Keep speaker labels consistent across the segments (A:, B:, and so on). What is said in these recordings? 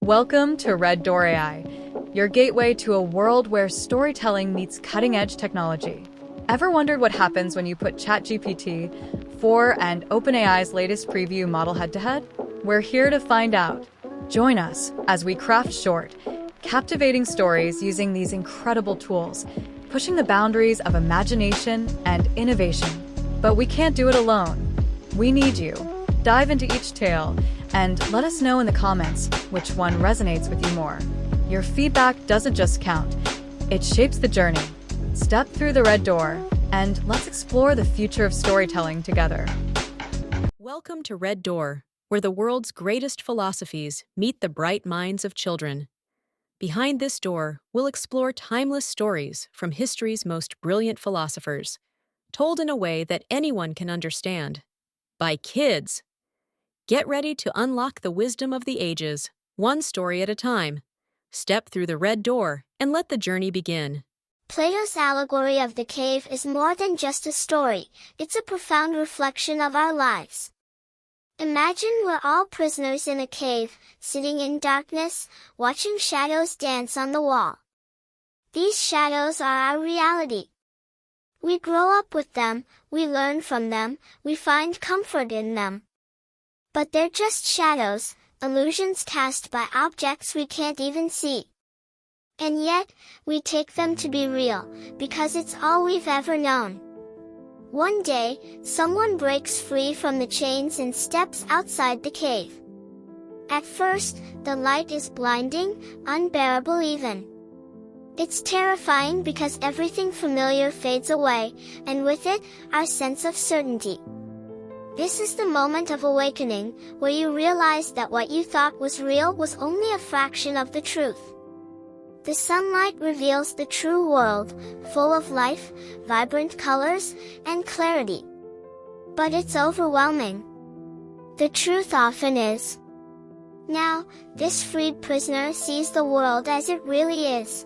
A: Welcome to Red Door AI, your gateway to a world where storytelling meets cutting-edge technology. Ever wondered what happens when you put ChatGPT 4 and OpenAI's latest preview model head-to-head? We're here to find out. Join us as we craft short, captivating stories using these incredible tools, pushing the boundaries of imagination and innovation. But we can't do it alone. We need you. Dive into each tale and let us know in the comments which one resonates with you more. Your feedback doesn't just count, it shapes the journey. Step through the red door and let's explore the future of storytelling together.
B: Welcome to Red Door, where the world's greatest philosophies meet the bright minds of children. Behind this door, we'll explore timeless stories from history's most brilliant philosophers, told in a way that anyone can understand. By kids! Get ready to unlock the wisdom of the ages, one story at a time. Step through the red door and let the journey begin.
C: Plato's allegory of the cave is more than just a story, it's a profound reflection of our lives. Imagine we're all prisoners in a cave, sitting in darkness, watching shadows dance on the wall. These shadows are our reality. We grow up with them, we learn from them, we find comfort in them. But they're just shadows, illusions cast by objects we can't even see. And yet, we take them to be real, because it's all we've ever known. One day, someone breaks free from the chains and steps outside the cave. At first, the light is blinding, unbearable even. It's terrifying because everything familiar fades away, and with it, our sense of certainty. This is the moment of awakening, where you realize that what you thought was real was only a fraction of the truth. The sunlight reveals the true world, full of life, vibrant colors, and clarity. But it's overwhelming. The truth often is. Now, this freed prisoner sees the world as it really is.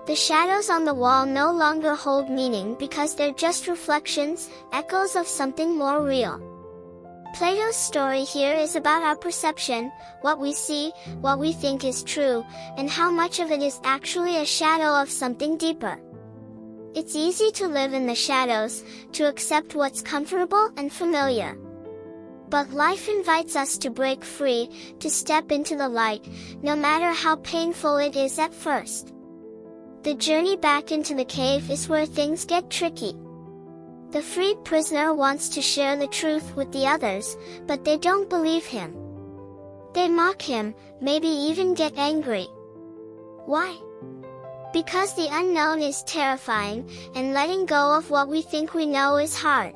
C: The shadows on the wall no longer hold meaning because they're just reflections, echoes of something more real. Plato's story here is about our perception, what we see, what we think is true, and how much of it is actually a shadow of something deeper. It's easy to live in the shadows, to accept what's comfortable and familiar. But life invites us to break free, to step into the light, no matter how painful it is at first. The journey back into the cave is where things get tricky. The freed prisoner wants to share the truth with the others, but they don't believe him. They mock him, maybe even get angry. Why? Because the unknown is terrifying, and letting go of what we think we know is hard.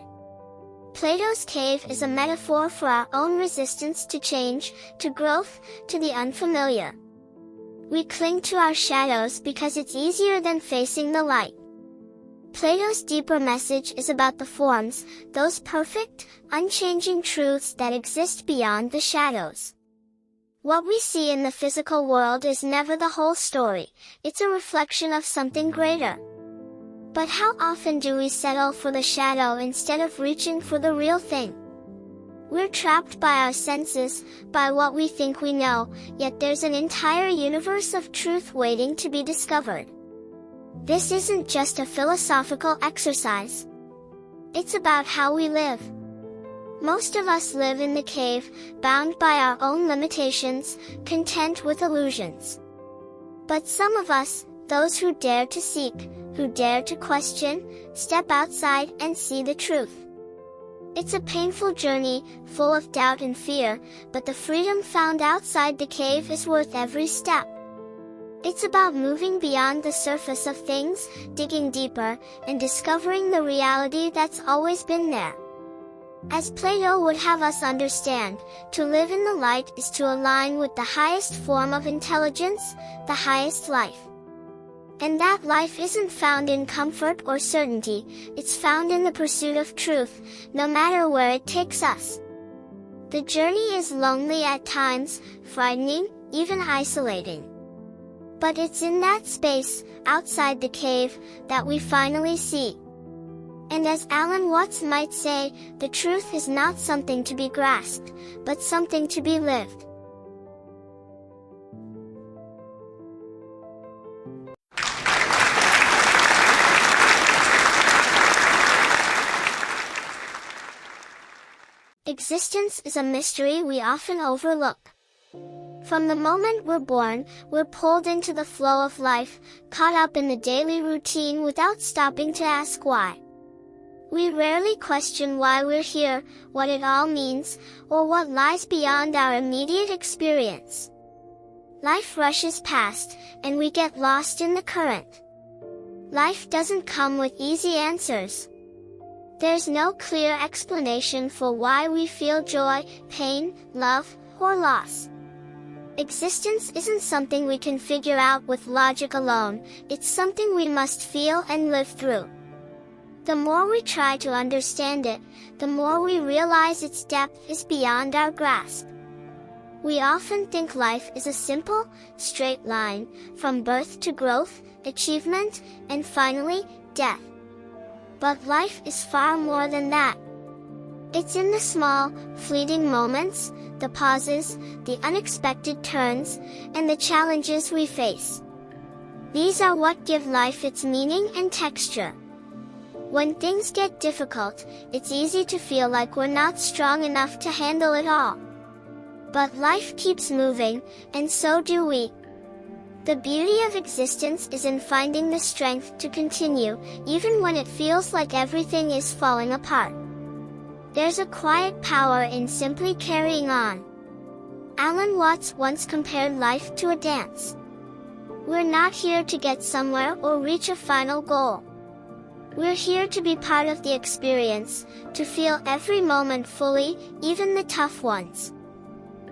C: Plato's cave is a metaphor for our own resistance to change, to growth, to the unfamiliar. We cling to our shadows because it's easier than facing the light. Plato's deeper message is about the forms, those perfect, unchanging truths that exist beyond the shadows. What we see in the physical world is never the whole story, it's a reflection of something greater. But how often do we settle for the shadow instead of reaching for the real thing? We're trapped by our senses, by what we think we know, yet there's an entire universe of truth waiting to be discovered. This isn't just a philosophical exercise. It's about how we live. Most of us live in the cave, bound by our own limitations, content with illusions. But some of us, those who dare to seek, who dare to question, step outside and see the truth. It's a painful journey, full of doubt and fear, but the freedom found outside the cave is worth every step. It's about moving beyond the surface of things, digging deeper, and discovering the reality that's always been there. As Plato would have us understand, to live in the light is to align with the highest form of intelligence, the highest life. And that life isn't found in comfort or certainty, it's found in the pursuit of truth, no matter where it takes us. The journey is lonely at times, frightening, even isolating. But it's in that space, outside the cave, that we finally see. And as Alan Watts might say, the truth is not something to be grasped, but something to be lived. Existence is a mystery we often overlook. From the moment we're born, we're pulled into the flow of life, caught up in the daily routine without stopping to ask why. We rarely question why we're here, what it all means, or what lies beyond our immediate experience. Life rushes past, and we get lost in the current. Life doesn't come with easy answers. There's no clear explanation for why we feel joy, pain, love, or loss. Existence isn't something we can figure out with logic alone, it's something we must feel and live through. The more we try to understand it, the more we realize its depth is beyond our grasp. We often think life is a simple, straight line, from birth to growth, achievement, and finally, death. But life is far more than that. It's in the small, fleeting moments, the pauses, the unexpected turns, and the challenges we face. These are what give life its meaning and texture. When things get difficult, it's easy to feel like we're not strong enough to handle it all. But life keeps moving, and so do we. The beauty of existence is in finding the strength to continue, even when it feels like everything is falling apart. There's a quiet power in simply carrying on. Alan Watts once compared life to a dance. We're not here to get somewhere or reach a final goal. We're here to be part of the experience, to feel every moment fully, even the tough ones.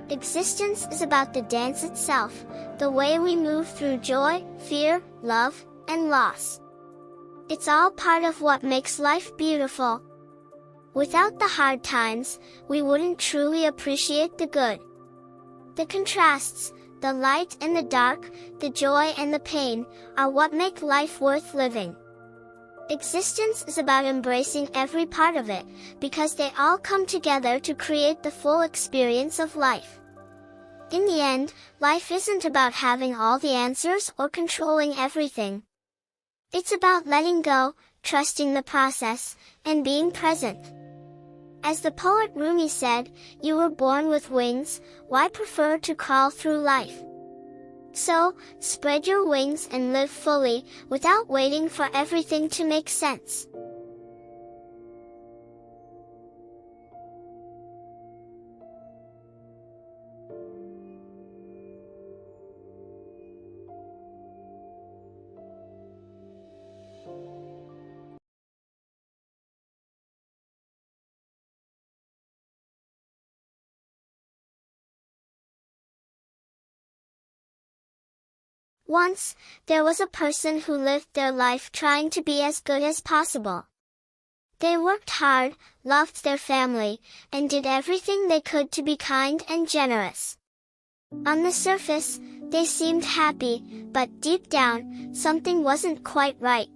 C: Existence is about the dance itself, the way we move through joy, fear, love, and loss. It's all part of what makes life beautiful. Without the hard times, we wouldn't truly appreciate the good. The contrasts, the light and the dark, the joy and the pain, are what make life worth living. Existence is about embracing every part of it, because they all come together to create the full experience of life. In the end, life isn't about having all the answers or controlling everything. It's about letting go, trusting the process, and being present. As the poet Rumi said, "You were born with wings, why prefer to crawl through life?" So, spread your wings and live fully, without waiting for everything to make sense. Once, there was a person who lived their life trying to be as good as possible. They worked hard, loved their family, and did everything they could to be kind and generous. On the surface, they seemed happy, but deep down, something wasn't quite right.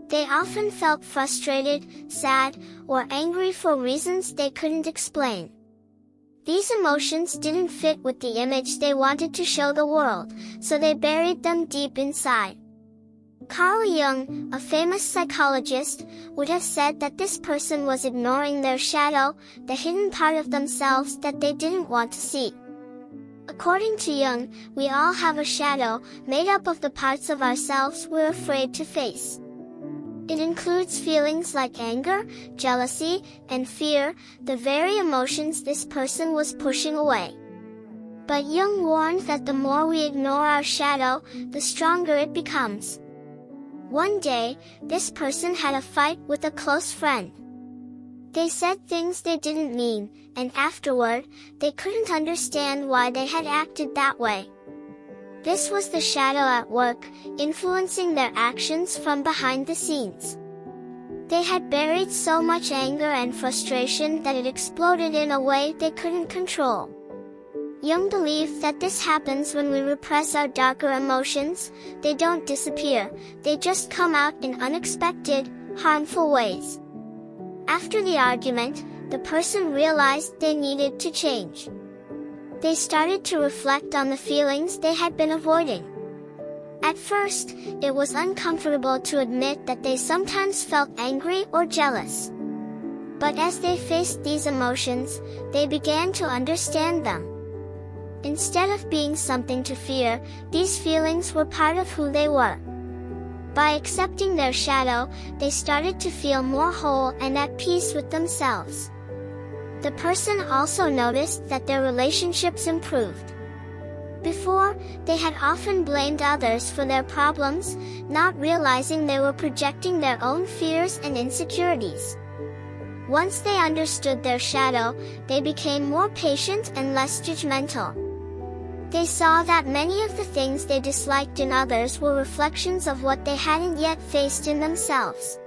C: They often felt frustrated, sad, or angry for reasons they couldn't explain. These emotions didn't fit with the image they wanted to show the world, so they buried them deep inside. Carl Jung, a famous psychologist, would have said that this person was ignoring their shadow, the hidden part of themselves that they didn't want to see. According to Jung, we all have a shadow, made up of the parts of ourselves we're afraid to face. It includes feelings like anger, jealousy, and fear, the very emotions this person was pushing away. But Jung warned that the more we ignore our shadow, the stronger it becomes. One day, this person had a fight with a close friend. They said things they didn't mean, and afterward, they couldn't understand why they had acted that way. This was the shadow at work, influencing their actions from behind the scenes. They had buried so much anger and frustration that it exploded in a way they couldn't control. Jung believed that this happens when we repress our darker emotions. They don't disappear, they just come out in unexpected, harmful ways. After the argument, the person realized they needed to change. They started to reflect on the feelings they had been avoiding. At first, it was uncomfortable to admit that they sometimes felt angry or jealous. But as they faced these emotions, they began to understand them. Instead of being something to fear, these feelings were part of who they were. By accepting their shadow, they started to feel more whole and at peace with themselves. The person also noticed that their relationships improved. Before, they had often blamed others for their problems, not realizing they were projecting their own fears and insecurities. Once they understood their shadow, they became more patient and less judgmental. They saw that many of the things they disliked in others were reflections of what they hadn't yet faced in themselves.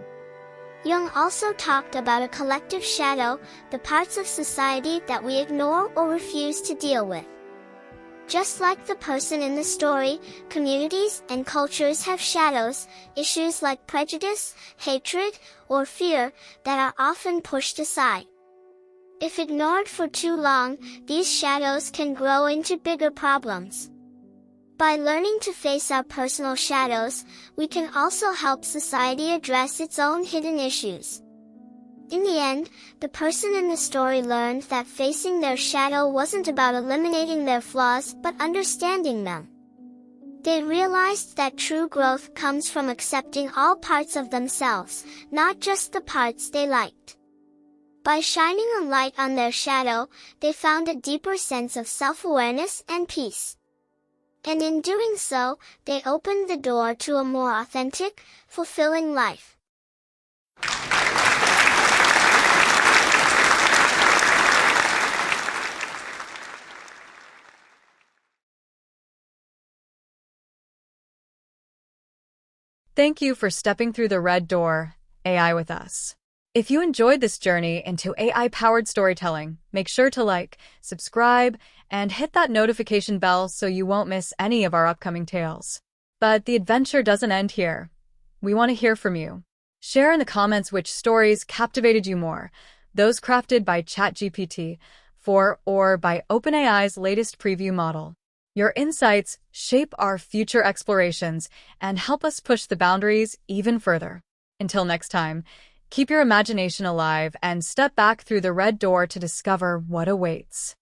C: Jung also talked about a collective shadow, the parts of society that we ignore or refuse to deal with. Just like the person in the story, communities and cultures have shadows, issues like prejudice, hatred, or fear, that are often pushed aside. If ignored for too long, these shadows can grow into bigger problems. By learning to face our personal shadows, we can also help society address its own hidden issues. In the end, the person in the story learned that facing their shadow wasn't about eliminating their flaws but understanding them. They realized that true growth comes from accepting all parts of themselves, not just the parts they liked. By shining a light on their shadow, they found a deeper sense of self-awareness and peace. And in doing so, they opened the door to a more authentic, fulfilling life.
A: Thank you for stepping through the red door, AI with us. If you enjoyed this journey into AI-powered storytelling, make sure to like, subscribe, and hit that notification bell so you won't miss any of our upcoming tales. But the adventure doesn't end here. We want to hear from you. Share in the comments which stories captivated you more, those crafted by ChatGPT-4 or by OpenAI's latest preview model. Your insights shape our future explorations and help us push the boundaries even further. Until next time, keep your imagination alive and step back through the red door to discover what awaits.